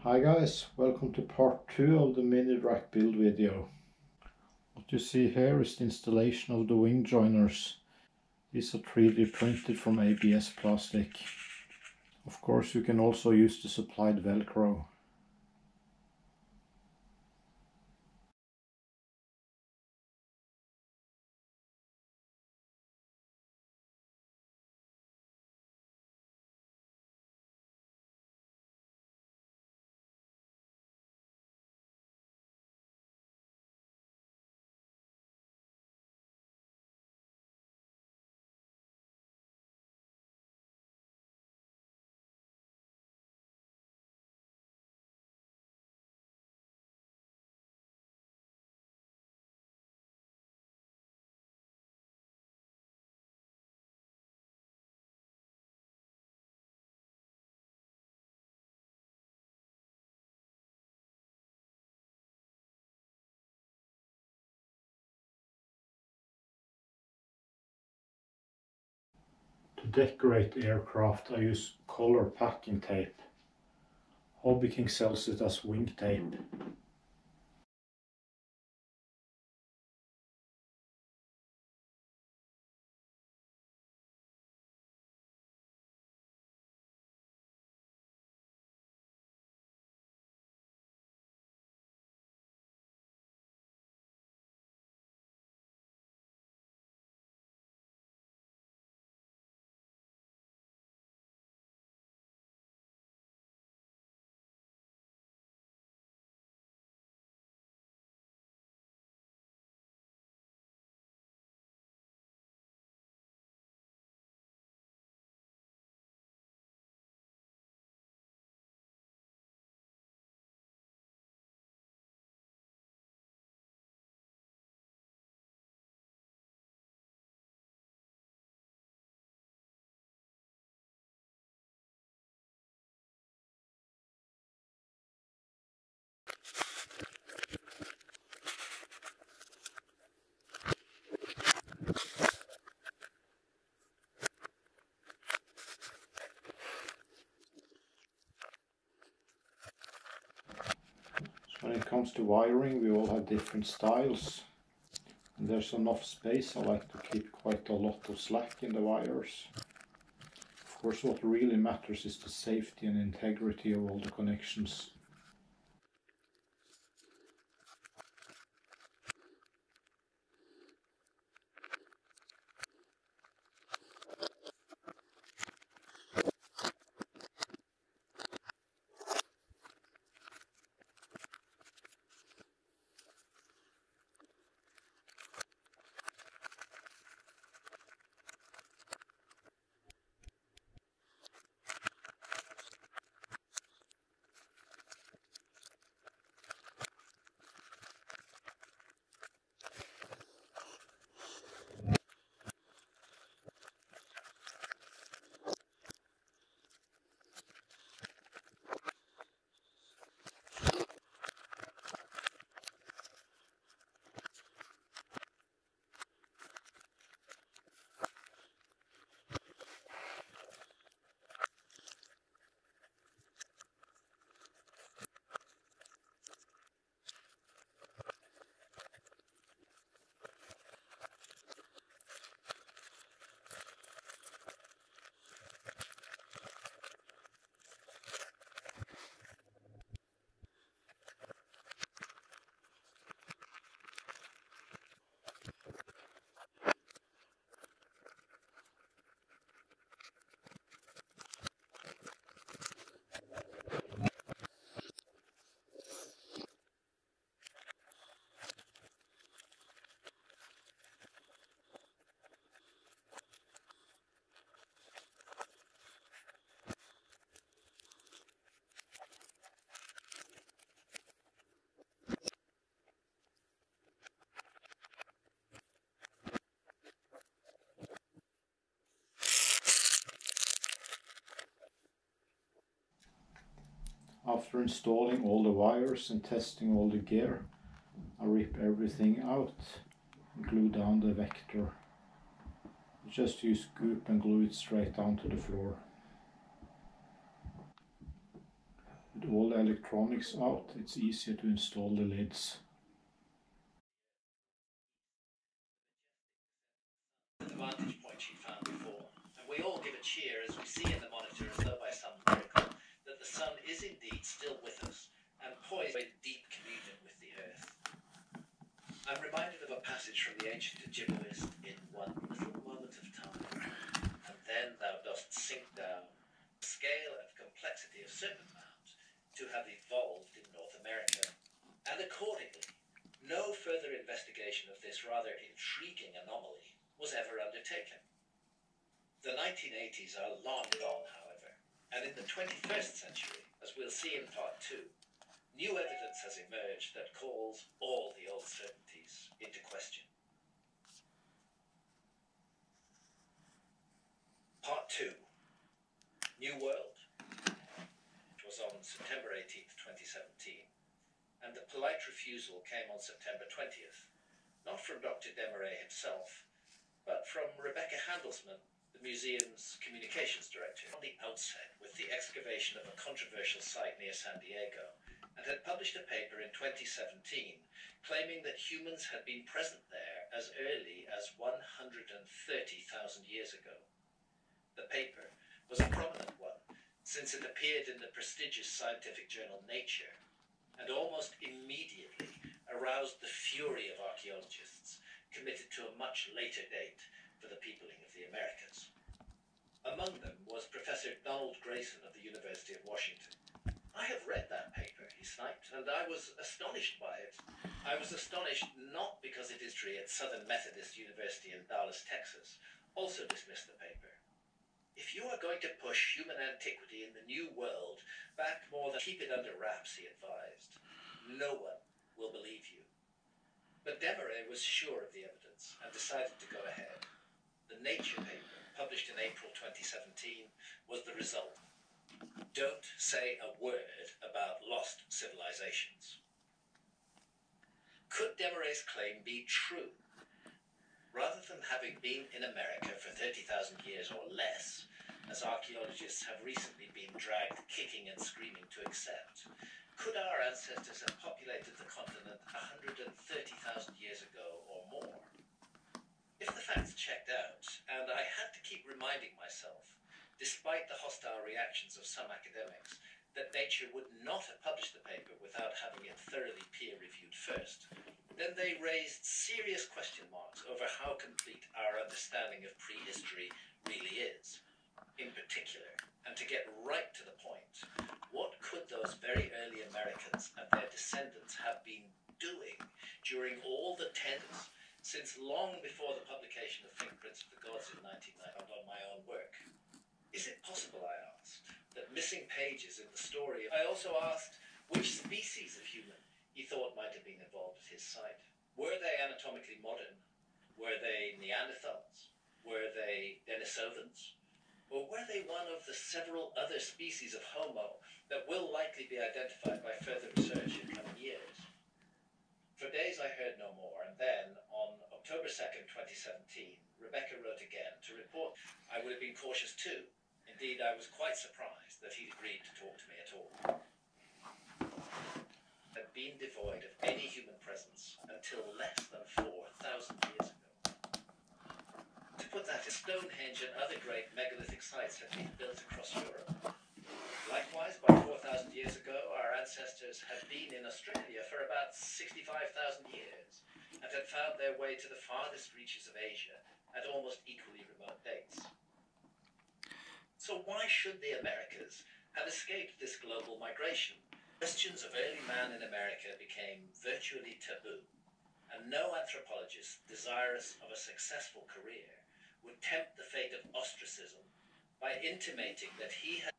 Hi guys, welcome to part 2 of the Mini Drak Build video. What you see here is the installation of the wing joiners. These are 3D printed from ABS plastic. Of course you can also use the supplied Velcro. To decorate the aircraft I use color packing tape. Hobby King sells it as wing tape. When it comes to wiring, we all have different styles. And there's enough space. I like to keep quite a lot of slack in the wires. Of course, what really matters is the safety and integrity of all the connections. After installing all the wires and testing all the gear, I rip everything out and glue down the vector. I just use goop and glue it straight down to the floor. With all the electronics out, it's easier to install the lids. Vantage point she found before, and we all give a cheer as we see in the monitor, as though by some miracle, that the sun is indeed still with us and poised in deep communion with the earth. I'm reminded of a passage from the ancient Egyptians: in one little moment of time, and then thou dost sink down. The scale and complexity of certain mounds to have evolved in North America, and accordingly, no further investigation of this rather intriguing anomaly was ever undertaken. The 1980s are long gone, however, and in the 21st century, as we'll see in part 2, new evidence has emerged that calls all the old certainties into question. Part 2. New World. It was on September 18th, 2017, and the polite refusal came on September 20th, not from Dr. Desmarais himself, but from Rebecca Handelsman, the museum's communications director, on the outset with the excavation of a controversial site near San Diego, and had published a paper in 2017 claiming that humans had been present there as early as 130,000 years ago. The paper was a prominent one, since it appeared in the prestigious scientific journal Nature, and almost immediately aroused the fury of archaeologists committed to a much later date for the peopling of the Americas. Among them was Professor Donald Grayson of the University of Washington. I have read that paper, he sniped, and I was astonished by it. I was astonished not because it is true at Southern Methodist University in Dallas, Texas, also dismissed the paper. If you are going to push human antiquity in the New World back more than keep it under wraps, he advised, no one will believe you. But Desmarais was sure of the evidence and decided to go ahead. The Nature paper, published in April 2017, was the result. Don't say a word about lost civilizations. Could Desmarais' claim be true? Rather than having been in America for 30,000 years or less, as archaeologists have recently been dragged kicking and screaming to accept, could our ancestors have populated the continent 130,000 years ago or more? If the facts checked out, and I had to keep reminding myself, despite the hostile reactions of some academics, that Nature would not have published the paper without having it thoroughly peer-reviewed first, then they raised serious question marks over how complete our understanding of prehistory really is. In particular, and to get right to the point, what could those very early Americans and their descendants have been doing during all the tens since long before the publication of Fingerprints of the Gods in 1990 on my own work? Is it possible, I asked, that missing pages in the story? I also asked which species of human he thought might have been involved at his site. Were they anatomically modern? Were they Neanderthals? Were they Denisovans? Or were they one of the several other species of Homo that will likely be identified by further research in coming years? For days I heard no more, and then, on October 2nd, 2017, Rebecca wrote again to report I would have been cautious too. Indeed, I was quite surprised that he'd agreed to talk to me at all. Had been devoid of any human presence until less than 4,000 years ago. To put that, Stonehenge and other great megalithic sites had been built across Europe. Likewise, by 4,000 years ago, our ancestors had been in Australia for about 65,000 years and had found their way to the farthest reaches of Asia at almost equally remote dates. So why should the Americas have escaped this global migration? Questions of early man in America became virtually taboo, and no anthropologist desirous of a successful career would tempt the fate of ostracism by intimating that he had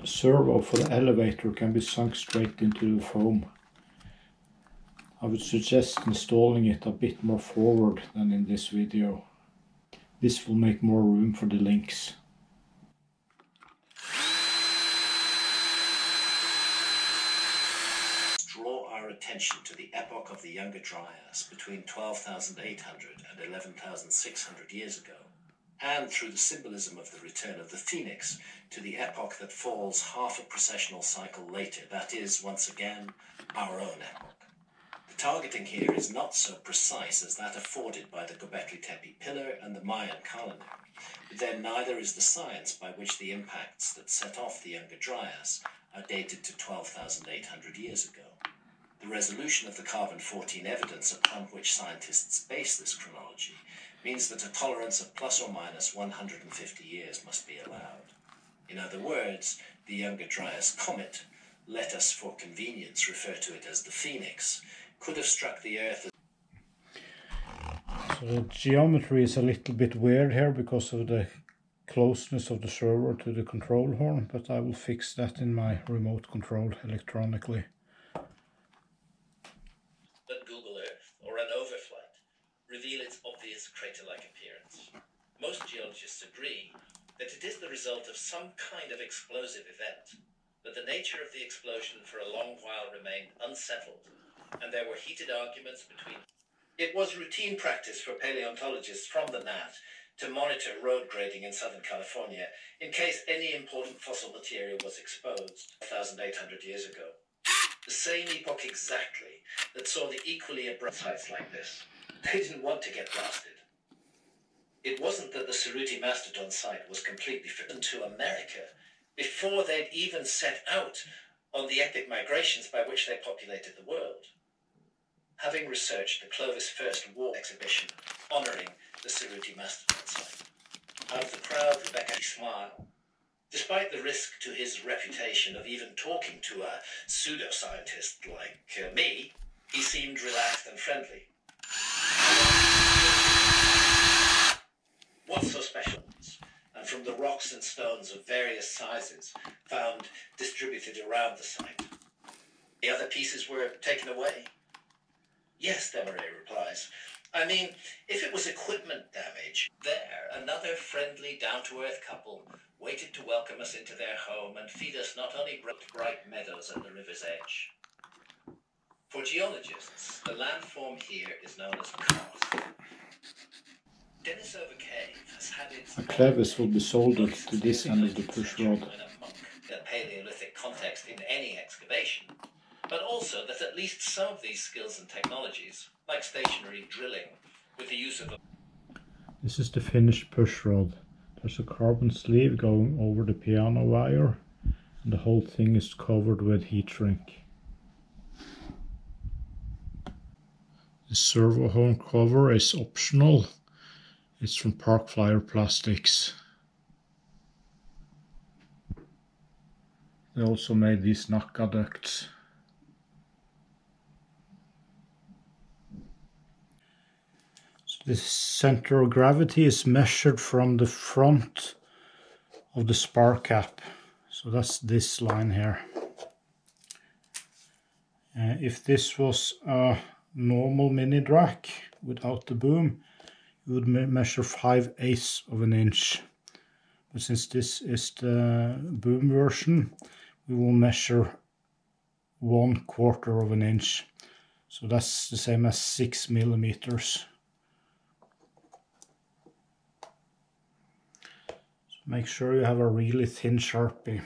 The servo for the elevator can be sunk straight into the foam. I would suggest installing it a bit more forward than in this video. This will make more room for the links. attention to the epoch of the Younger Dryas between 12,800 and 11,600 years ago, and through the symbolism of the return of the phoenix to the epoch that falls half a precessional cycle later, that is, once again, our own epoch. The targeting here is not so precise as that afforded by the Göbekli Tepe pillar and the Mayan calendar, but then neither is the science by which the impacts that set off the Younger Dryas are dated to 12,800 years ago. The resolution of the carbon-14 evidence upon which scientists base this chronology means that a tolerance of plus or minus 150 years must be allowed. In other words, the Younger Dryas comet, let us for convenience refer to it as the Phoenix, could have struck the Earth. So the geometry is a little bit weird here because of the closeness of the server to the control horn, but I will fix that in my remote control electronically. But Google Earth, or an overflight, reveal its obvious crater-like appearance. Most geologists agree that it is the result of some kind of explosive event, but the nature of the explosion for a long while remained unsettled, and there were heated arguments between. It was routine practice for paleontologists from the NAT to monitor road grading in Southern California in case any important fossil material was exposed 1,800 years ago. The same epoch exactly that saw the equally abrupt sites like this. They didn't want to get blasted. It wasn't that the Cerruti Mastodon site was completely forbidden to America before they'd even set out on the epic migrations by which they populated the world. Having researched the Clovis First War exhibition honouring the Cerruti Mastodon site, out of the crowd Rebecca smiled. Despite the risk to his reputation of even talking to a pseudoscientist like me, he seemed relaxed and friendly. What's so special? And from the rocks and stones of various sizes found distributed around the site. The other pieces were taken away? Yes, Demarest replies. I mean, if it was equipment damage, there, another friendly, down-to-earth couple waited to welcome us into their home and feed us not only bright meadows at the river's edge. For geologists, the landform here is known as karst. Denisova Cave has had its A clevis will be soldered to this end of the push rod. In a Paleolithic context in any excavation, but also that at least some of these skills and technologies, like stationary drilling, with the use of This is the finished push rod. There's a carbon sleeve going over the piano wire, and the whole thing is covered with heat shrink. The servo horn cover is optional. It's from Park Flyer Plastics. They also made these Naka ducts. So the center of gravity is measured from the front of the spar cap. So that's this line here. If this was a normal mini drak without the boom, you would measure 5/8 of an inch. But since this is the boom version, we will measure 1/4 of an inch. So that's the same as 6 millimeters. So make sure you have a really thin Sharpie.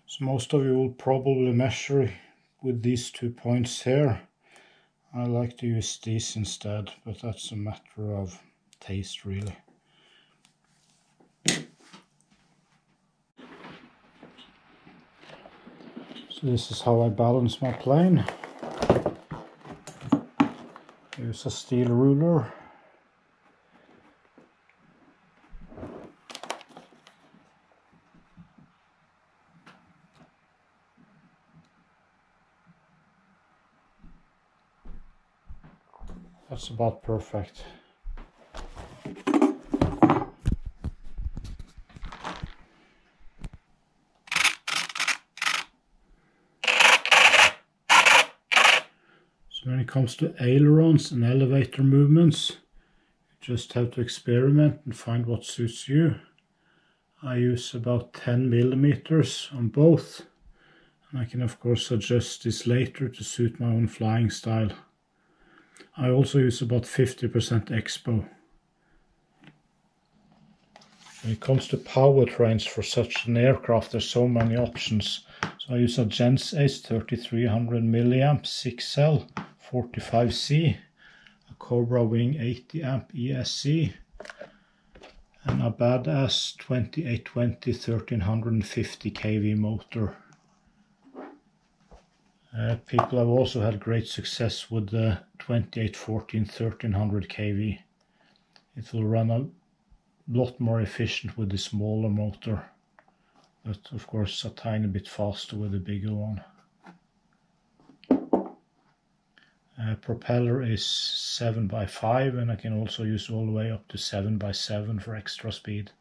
So most of you will probably measure with these 2 points here. I like to use these instead, but that's a matter of taste really. So this is how I balance my plane. Use a steel ruler. That's about perfect. So when it comes to ailerons and elevator movements, you just have to experiment and find what suits you. I use about 10 millimeters on both, and I can of course adjust this later to suit my own flying style. I also use about 50% expo. When it comes to powertrains for such an aircraft, there's so many options. So I use a Gens Ace 3300 mA 6L 45C, a Cobra Wing 80 amp ESC, and a badass 2820 1350 kV motor. People have also had great success with the 2814 1300 kV. It will run a lot more efficient with the smaller motor, but of course a tiny bit faster with the bigger one. Propeller is 7x5, and I can also use all the way up to 7x7 for extra speed.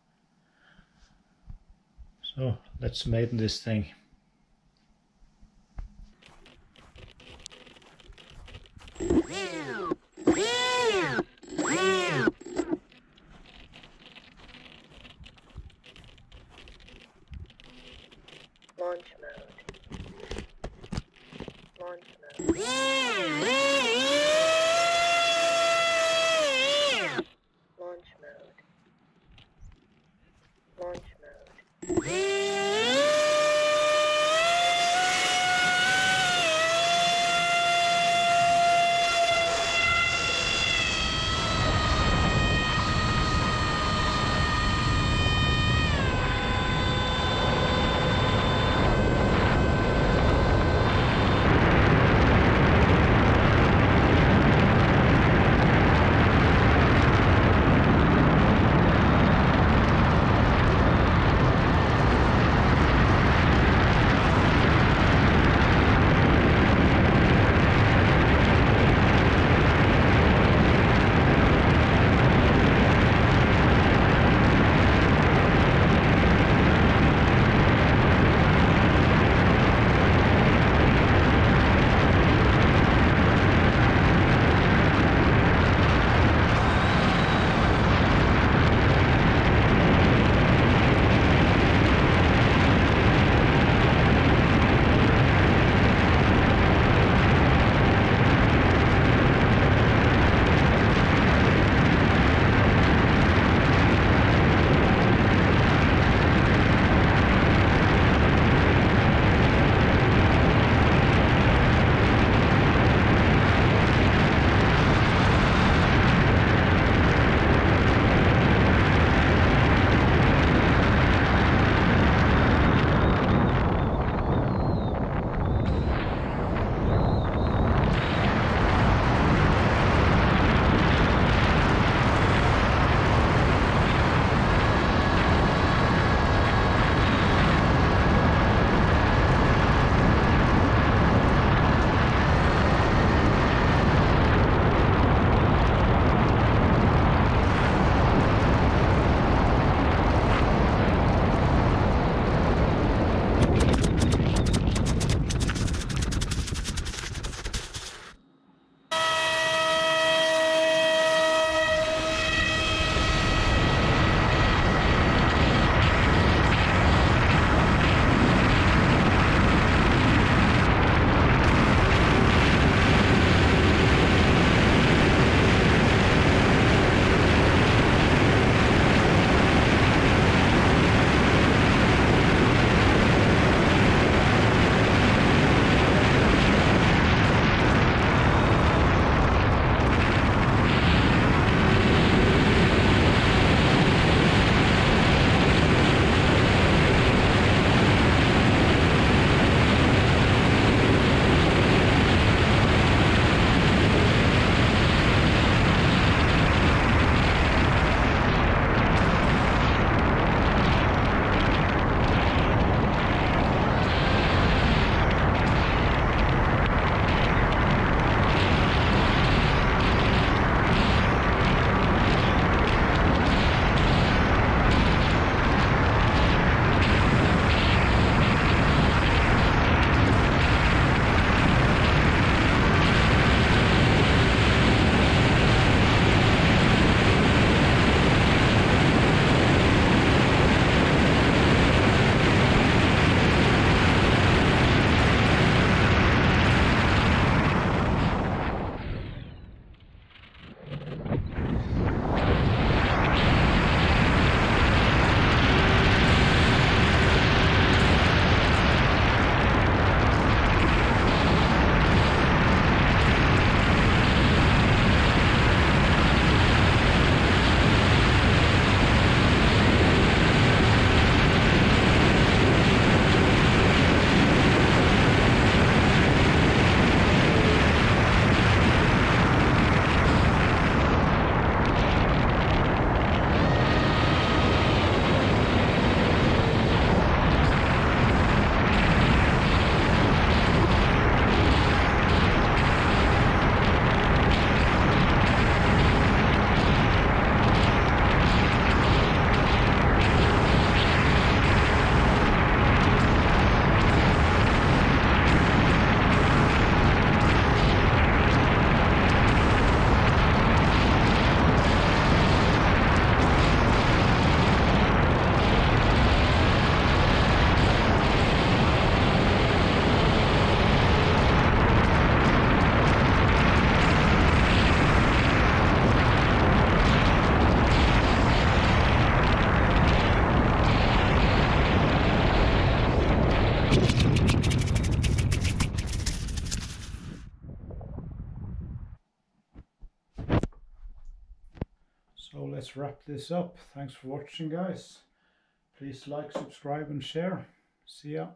So let's maiden this thing. Launch mode. Launch mode. Launch mode. Launch mode. So let's wrap this up. Thanks for watching, guys. Please like, subscribe and share. See ya.